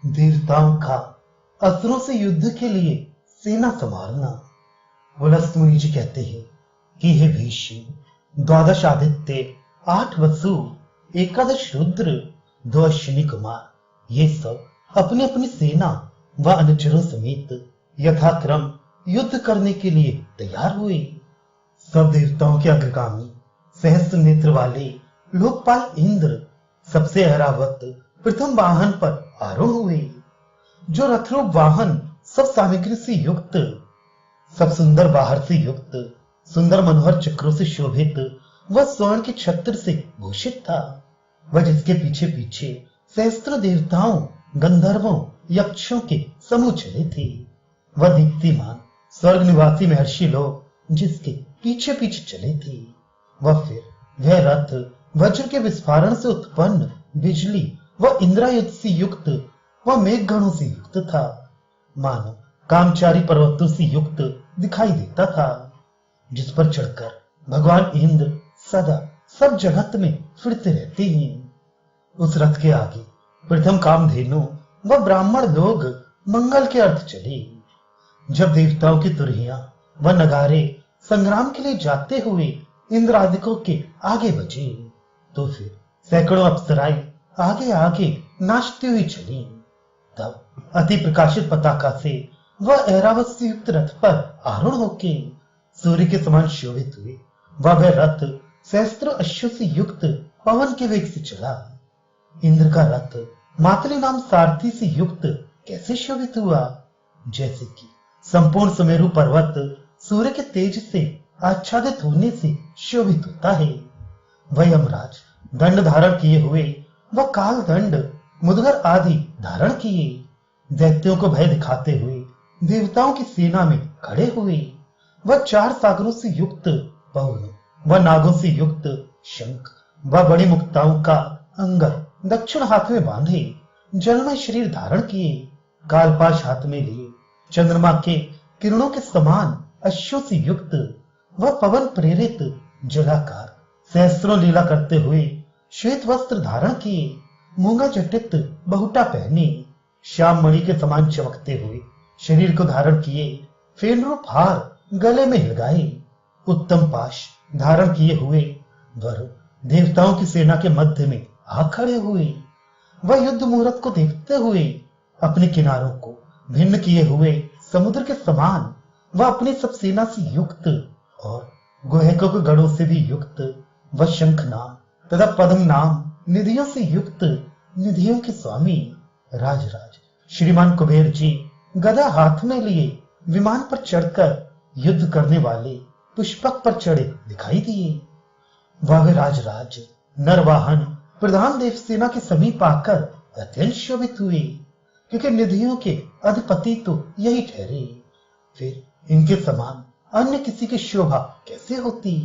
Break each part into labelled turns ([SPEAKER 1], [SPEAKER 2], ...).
[SPEAKER 1] देवताओं का असुरों से युद्ध के लिए सेना संभालना। पुलस्त मुनि जी कहते हैं कि हे भीष्म, द्वादश आदित्य, 8 वसु, एकादश रुद्र, 2 अश्विनी कुमार, ये सब अपनी अपनी सेना व अनुचरों समेत यथाक्रम युद्ध करने के लिए तैयार हुए। सब देवताओं के अग्रगामी सहस्त्र नेत्र वाले लोकपाल इंद्र सबसे ऐरावत प्रथम वाहन पर आरूढ़ हुए। जो रथरूप वाहन सब सामग्री से युक्त, सब सुंदर बाहर से युक्त, सुंदर मनोहर चक्रों से शोभित व स्वर्ण के छत्र से भूषित था। वह जिसके पीछे पीछे सहस्त्र देवताओं, गंधर्वों, यक्षों के समूह चले थे। वह दीप्तिमान स्वर्ग निवासी महर्षि लोग जिसके पीछे पीछे चले थे। वह रथ वज्र के विस्फारण से उत्पन्न बिजली व इंद्रायुध से युक्त व मेघगणों से युक्त था। मानो कामचारी पर्वतों से युक्त दिखाई देता था, जिस पर चढ़कर भगवान इंद्र सदा सब जगत में फिरते रहते हैं। उस रथ के आगे प्रथम कामधेनु व ब्राह्मण लोग मंगल के अर्थ चले। जब देवताओं की तुरहियां व नगारे संग्राम के लिए जाते हुए इंद्रादिकों के आगे बजे, तो फिर सैकड़ों अप्सराएं आगे आगे नाचती हुई चली। तब अति प्रकाशित पताका से वह ऐरावत से युक्त रथ पर आरूढ़ होके सूर्य के समान शोभित हुए। वह रथ सहस्त्रों अश्वों से युक्त पवन के वेग से चला। इंद्र का रथ मातली नाम सारथी से युक्त कैसे शोभित हुआ, जैसे कि संपूर्ण सुमेरु पर्वत सूर्य के तेज से आच्छादित होने से शोभित होता है। वह यमराज दंड धारण किए हुए व काल दंड, मुदगर आदि धारण किए दैत्यों को भय दिखाते हुए देवताओं की सेना में खड़े हुए। वह 4 सागरों से युक्त पवन व नागों से युक्त शंख व बड़ी मुक्ताओं का अंगर दक्षिण हाथ में बांधे जलमय शरीर धारण किए, कालपाश हाथ में लिए, चंद्रमा के किरणों के समान अश्वों से युक्त वह पवन प्रेरित जलाकार सहस्त्रों लीला करते हुए श्वेत वस्त्र धारण किए, मूंगा जटित बहुटा पहने, श्याम मणि के समान चमकते हुए शरीर को धारण किए, फेन रूप हार गले में लगाए, उत्तम पाश धारण किए हुए वर देवताओं की सेना के मध्य में आ खड़े हुए। वह युद्ध मुहूर्त को देखते हुए अपने किनारों को भिन्न किए हुए समुद्र के समान वह अपनी सब सेना से युक्त और गुहकों के गढ़ों से भी युक्त वह शंख नाम तथा पद्म नाम निधियों से युक्त निधियों के स्वामी राजराज श्रीमान कुबेर जी गदा हाथ में लिए विमान पर चढ़कर युद्ध करने वाले पुष्पक पर चढ़े दिखाई दिए। वह राजराज नरवाहन प्रधान देव सेना के समीप आकर अत्यंत शोभित हुए, क्योंकि निधियों के अधिपति तो यही ठहरे। फिर इनके समान अन्य किसी की शोभा कैसे होती।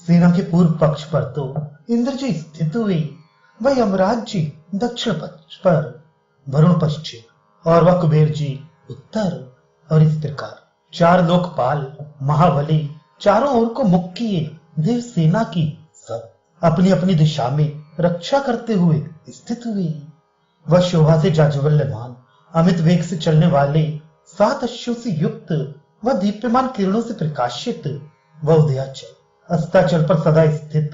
[SPEAKER 1] सेना के पूर्व पक्ष पर तो इंद्र जी स्थित हुए, वह यमराज जी दक्षिण पक्ष पर, वरुण पश्चिम और वह कुबेर जी उत्तर। और इस प्रकार 4 लोकपाल महाबली चारों ओर को मुख किए देव सेना की सब अपनी अपनी दिशा में रक्षा करते हुए स्थित हुए। वह शोभा से जाज्वल्यमान अमित वेग से चलने वाले 7 अश्वों से युक्त वह दीप्यमान किरणों से प्रकाशित वह उदयाचल अस्ताचल पर सदा स्थित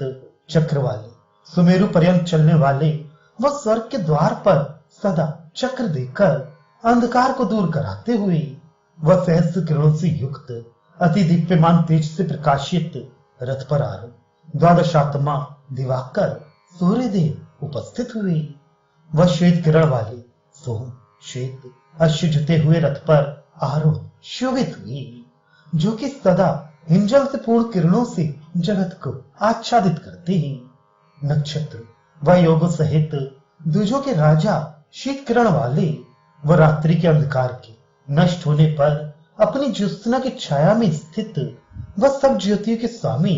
[SPEAKER 1] चक्र वाले सुमेरु पर्यंत चलने वाले वह स्वर्ग के द्वार पर सदा चक्र देकर अंधकार को दूर कराते हुए वह सहस्त्र किरणों से युक्त अति दीप्यमान तेज से प्रकाशित रथ पर आरूढ़ द्वादशात्मा दिवाकर सूर्यदेव उपस्थित हुए। वह श्वेत किरण वाले सोम श्वेत अश्व जुते हुए रथ पर आरूढ़ शोभित हुए, जो कि सदा हिंजल से पूर्ण किरणों से जगत को आच्छादित करते हैं। नक्षत्र व योगों सहित द्विजों के राजा शीत किरण वाले व रात्रि के अंधकार के नष्ट होने पर अपनी ज्योत्सना की छाया में स्थित वह सब ज्योतियों के स्वामी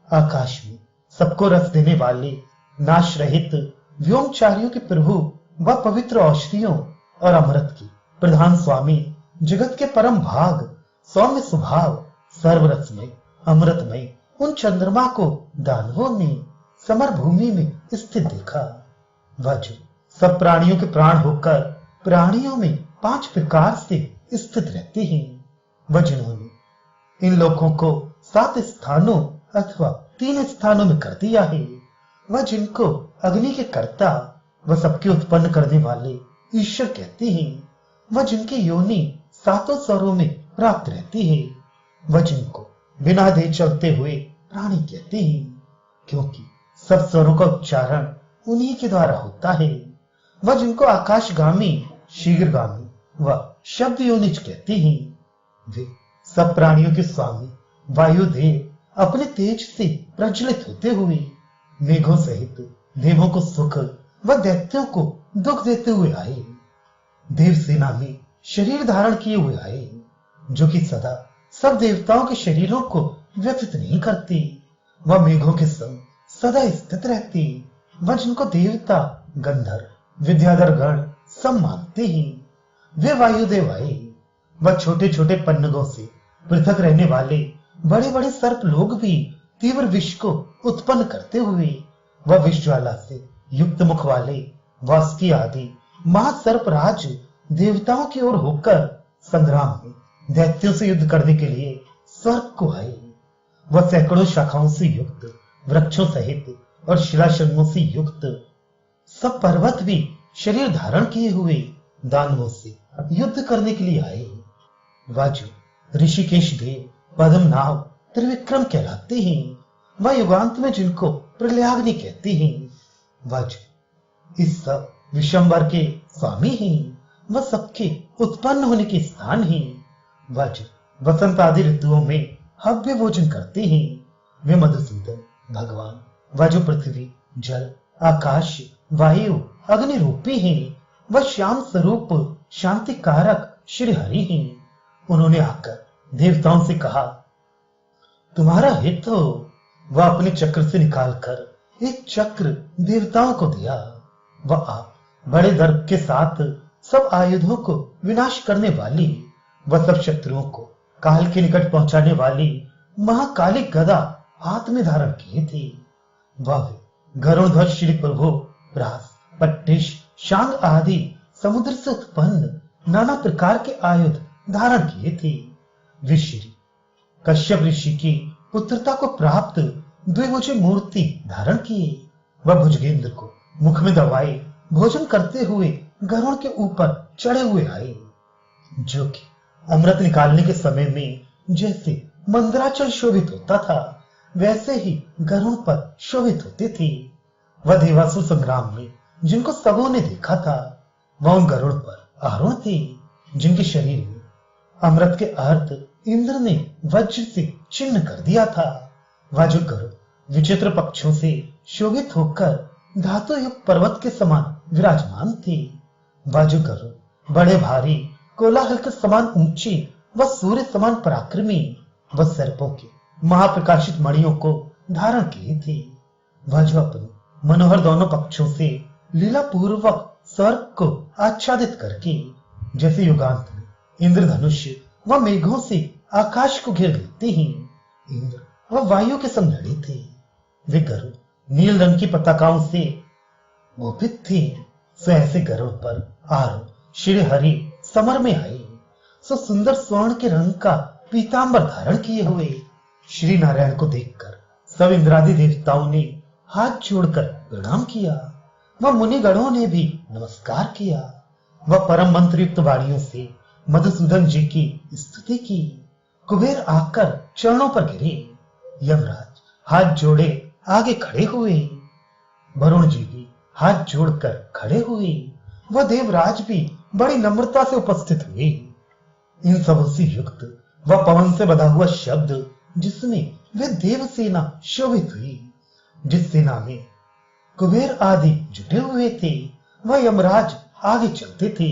[SPEAKER 1] आकाश में सबको रस देने वाले नाश रहित व्योमचारियों के प्रभु व पवित्र औषधियों और अमृत की प्रधान स्वामी जगत के परम भाग सौम्य स्वभाव सर्वरसमय अमृतमय उन चंद्रमा को दानवों ने समर भूमि में स्थित देखा। वह जो सब प्राणियों के प्राण होकर प्राणियों में 5 प्रकार से स्थित रहते हैं। वह जिन्होंने इन लोगों को 7 स्थानों अथवा 3 स्थानों में कर दिया है, वह जिनको अग्नि के कर्ता व सबके उत्पन्न करने वाले ईश्वर कहते हैं, वह जिनकी योनि 7 स्वरों में प्राप्त रहती है, वह जिनको बिना देह चलते हुए प्राणी कहते हैं, क्योंकि सब स्वरों का उच्चारण उन्हीं के द्वारा होता है, वह जिनको आकाशगामी, शीघ्रगामी व शब्द योनिज कहते हैं, वे सब प्राणियों के स्वामी वायुदेव अपने तेज से प्रज्वलित होते हुए मेघों सहित देवों को सुख व दैत्यों को दुख देते हुए आए, देव सेना में शरीर धारण किए हुए आए, जो कि सदा सब देवताओं के शरीरों को व्यथित नहीं करते, वह मेघों के संग सदा स्थित रहते, वह जिनको देवता, गंधर्व, विद्याधर गण सब मानते हैं, वे वायुदेव आए, वह छोटे छोटे पन्नगों से पृथक रहने वाले बड़े बड़े सर्प लोग भी तीव्र विष को उत्पन्न करते हुए, वह विष ज्वाला से युक्त मुख वाले वासुकी आदि महासर्पराज देवताओं की ओर होकर संग्राम में दैत्यों से युद्ध करने के लिए स्वर्ग को आए, वह सैकड़ों शाखाओं से युक्त वृक्षों सहित और शिलाशंगों से युक्त सब पर्वत भी शरीर धारण किए हुए दानवों से युद्ध करने के लिए आए, वह जो ऋषिकेश देव पद्मनाभ त्रिविक्रम कहलाते हैं, वह युगांत में जिनको प्रलयाग्नि कहते हैं, वह जो इस सब विशंबर के स्वामी हैं, वह सबके उत्पन्न होने के स्थान हैं, वह जो वसंत आदि ऋतुओं में हव्य भोजन करते हैं, वे मधुसूदन भगवान, वह जो पृथ्वी, जल, आकाश, वायु, अग्नि रूपी हैं, वह श्याम स्वरूप शांति कारक श्री हरि हैं। उन्होंने आकर देवताओं से कहा, तुम्हारा हित हो। वह अपने चक्र से निकालकर एक चक्र देवताओं को दिया। वह आप बड़े दर्प के साथ सब आयुधों को विनाश करने वाली, वह सब शत्रुओं को काल के निकट पहुंचाने वाली महाकाली गदा हाथ में धारण किए थे। वह गरुड़ध्वज श्री प्रभु प्रास, पट्टिश, शांग आदि समुद्र से उत्पन्न नाना प्रकार के आयुध धारण किए थे। वे श्री कश्यप ऋषि की पुत्रता को प्राप्त द्विभुज मूर्ति धारण किए। वह भुजगेंद्र को मुख में दबाए भोजन करते हुए गरुड़ के ऊपर चढ़े हुए आए, जो कि अमृत निकालने के समय में जैसे मंदराचल शोभित होता था, वैसे ही गरुड़ पर शोभित होते थे। वह देवासुर संग्राम में जिनको सबों ने देखा था, वह उन गरुड़ पर आरूढ़ थे, जिनके शरीर में अमृत के अर्थ इंद्र ने वज्र से चिन्ह कर दिया था। वह जो गरुड़ विचित्र पक्षों से शोभित होकर धातु युक्त पर्वत के समान विराजमान थे। वह जो गरुड़ बड़े भारी, कोलाहल के समान ऊंचे व सूर्य समान पराक्रमी, वह सर्पों के महाप्रकाशित मणियों को धारण किए थे। वह जो अपने मनोहर दोनों पक्षों से लीला पूर्वक स्वर्ग को आच्छादित करके जैसे युगांत में इंद्रधनुष व मेघों से आकाश को घेर लेते हैं, इंद्र व वायु के संग लड़े थे। वे गरुड़ नील रंग की पताकाओं से मोहित थे। सो ऐसे गरुड़ पर आरूढ़ श्री हरि समर में आए। सो सुंदर स्वर्ण के रंग का पीतांबर धारण किए हुए श्री नारायण को देखकर सब इंद्रादि देवताओं ने हाथ जोड़कर प्रणाम किया। वह मुनिगणों ने भी नमस्कार किया। वह परम मंत्र युक्त वाणियों से मधुसूदन जी की स्तुति की। कुबेर आकर चरणों पर गिरे। यमराज हाथ जोड़े आगे खड़े हुए। वरुण जी भी हाथ जोड़कर खड़े हुए। वह देवराज भी बड़ी नम्रता से उपस्थित हुए। इन सबों से युक्त वह पवन से बधा हुआ शब्द, जिसमें वे देव सेना शोभित हुई, जिस सेना में कुबेर आदि जुटे हुए थे, वह यमराज आगे चलते थे।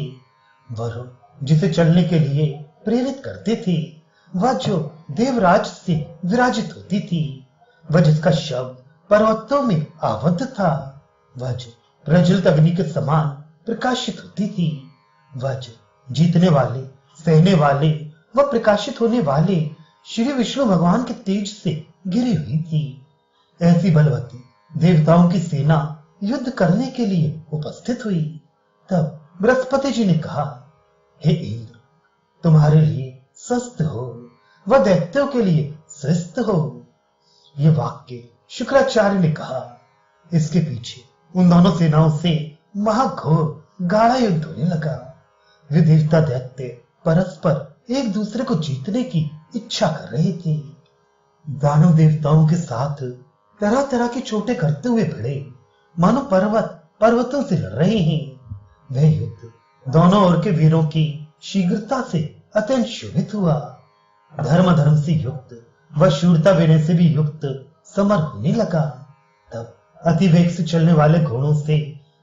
[SPEAKER 1] वरुण जिसे चलने के लिए प्रेरित करते थे, वह जो देवराज से विराजित होती थी, वह जिसका शब्द पर्वतों में आबद्ध था, वह जो प्रज्वलित अग्नि के समान प्रकाशित होती थी, वह जो जीतने वाले, सहने वाले व प्रकाशित होने वाले श्री विष्णु भगवान के तेज से घिरी हुई थी। ऐसी बलवती देवताओं की सेना युद्ध करने के लिए उपस्थित हुई। तब बृहस्पति जी ने कहा, हे इंद्र, तुम्हारे लिए स्वस्थ हो व दैत्यों के लिए स्वस्थ हो। यह वाक्य शुक्राचार्य ने कहा। इसके पीछे उन दोनों सेनाओं से महाघोर गाढ़ा युद्ध होने लगा। वे देवता दैत्य परस्पर एक दूसरे को जीतने की इच्छा कर रहे थे। दानव देवताओं के साथ तरह तरह के छोटे करते हुए भिड़े, मानो पर्वत पर्वतों से लड़ रहे हैं। वह युद्ध दोनों ओर के वीरों की शीघ्रता से अत्यंत शोभित हुआ। धर्म से युक्त व शूरता वीर्य से भी युक्त समर होने लगा। तब अति वेग से चलने वाले घोड़ों से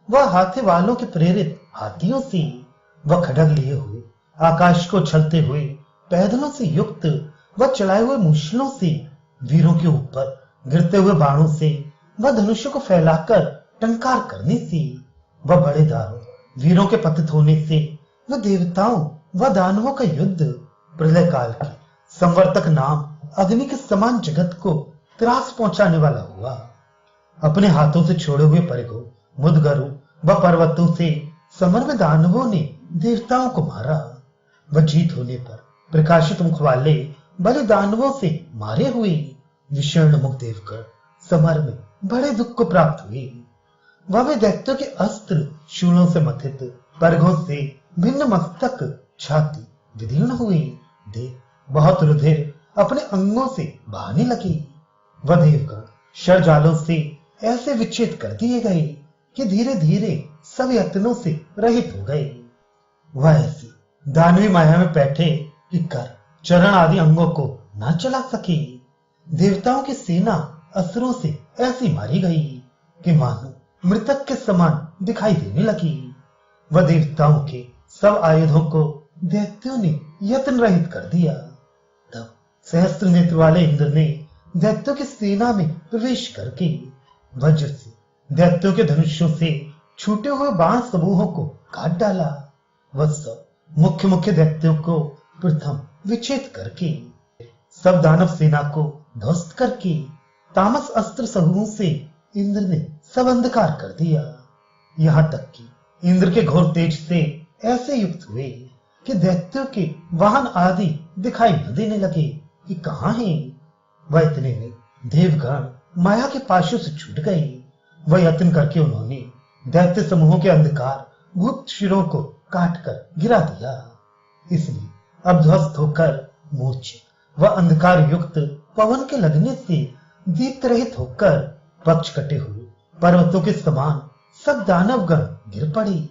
[SPEAKER 1] व हाथी वालों के प्रेरित हाथियों से व खड्ग लिए हुए आकाश को छलते हुए पैदलों से युक्त व चलाए हुए मूसलों से, वीरों के ऊपर गिरते हुए बाणों से व धनुषों को फैलाकर टंकार करने से व बड़े दारों वीरों के पतित होने से व देवताओं व दानवों का युद्ध प्रलय काल के संवर्तक नाम अग्नि के समान जगत को त्रास पहुंचाने वाला हुआ। अपने हाथों से छोड़े हुए परिघों, मुदगरों व पर्वतों से समर में दानवों ने देवताओं को मारा। व जीत होने पर प्रकाशित मुख वाले बलि दानवों से मारे हुए विषर्ण मुख देवगण समर में बड़े दुख को प्राप्त हुए। वह दैत्यों के अस्त्र शूलों से मथित पर्घों से भिन्न मस्तक छाती विदीर्ण हुए। देव बहुत रुधिर अपने अंगों से बहाने लगे। वह देवगण शरजालों से ऐसे विच्छेद कर दिए गए कि धीरे धीरे सब यत्नों से रहित हो गए। वह ऐसी दानवी माया में बैठे कि कर चरण आदि अंगों को न चला सके। देवताओं की सेना अस्त्रों से ऐसी मारी गई कि मानो मृतक के समान दिखाई देने लगी। वह देवताओं के सब आयुधों को दैत्यों ने यत्न रहित कर दिया। तब सहस्त्र नेत्र वाले इंद्र ने दैत्यों की सेना में प्रवेश करके वज्र से दैत्यों के धनुषों से छूटे हुए बाण समूहों को काट डाला। वह सब मुख्य मुख्य दैत्यों को प्रथम विच्छेद करके सब दानव सेना को ध्वस्त करके तामस अस्त्र समूहों से इंद्र ने सब अंधकार कर दिया। यहां तक कि इंद्र के घोर तेज से ऐसे युक्त हुए कि दैत्यों के वाहन आदि दिखाई न देने लगे कि कहां हैं। वह इतने में देवगण माया के पाशों से छूट गए। वह यत्न करके उन्होंने दैत्य समूहों के अंधकार भूत शिरों को काट कर गिरा दिया। इसलिए अब ध्वस्त होकर मूर्छित व अंधकार युक्त पवन के लगने से दीप्त रहित होकर पक्ष कटे हुए पर्वतों के समान सब दानवगण गिर पड़े।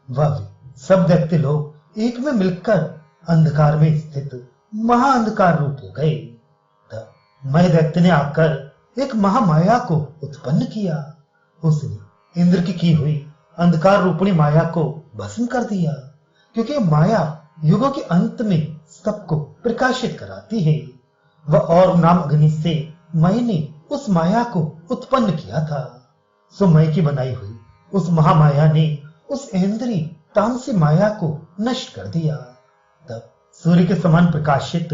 [SPEAKER 1] वह सब दैत्य लोग एक में मिलकर अंधकार में स्थित महाअंधकार रूप हो गए। तब मय दैत्य ने आकर एक महामाया को उत्पन्न किया। उसने इंद्र की हुई अंधकार रूपणी माया को भस्म कर दिया, क्योंकि माया युगों के अंत में सबको प्रकाशित कराती है। वह और नाम अग्नि से मय ने उस माया को उत्पन्न किया था। सो मय की बनाई हुई उस महामाया ने उस इंद्री तामसी माया को नष्ट कर दिया। तब सूर्य के समान प्रकाशित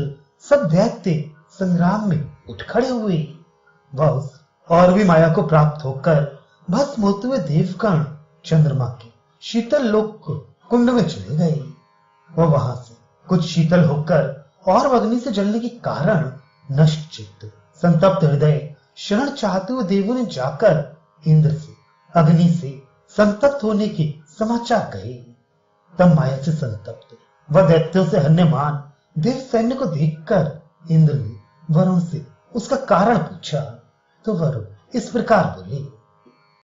[SPEAKER 1] सब दैत्य संग्राम में उठ खड़े हुए। वह उस और भी माया को प्राप्त होकर भस्म होते हुए देवगण चंद्रमा के शीतल लोक कुंड में चले गए। वह वहां से कुछ शीतल होकर और अग्नि से जलने के कारण नष्ट चित्त संतप्त हृदय शरण चाहते हुए देवों ने जाकर इंद्र से अग्नि से संतप्त होने के समाचार कहे। तब माया से संतप्त वह दैत्यों से हन्यमान देव सैन्य को देखकर इंद्र ने वरुण से उसका कारण पूछा। तो वरुण इस प्रकार बोले,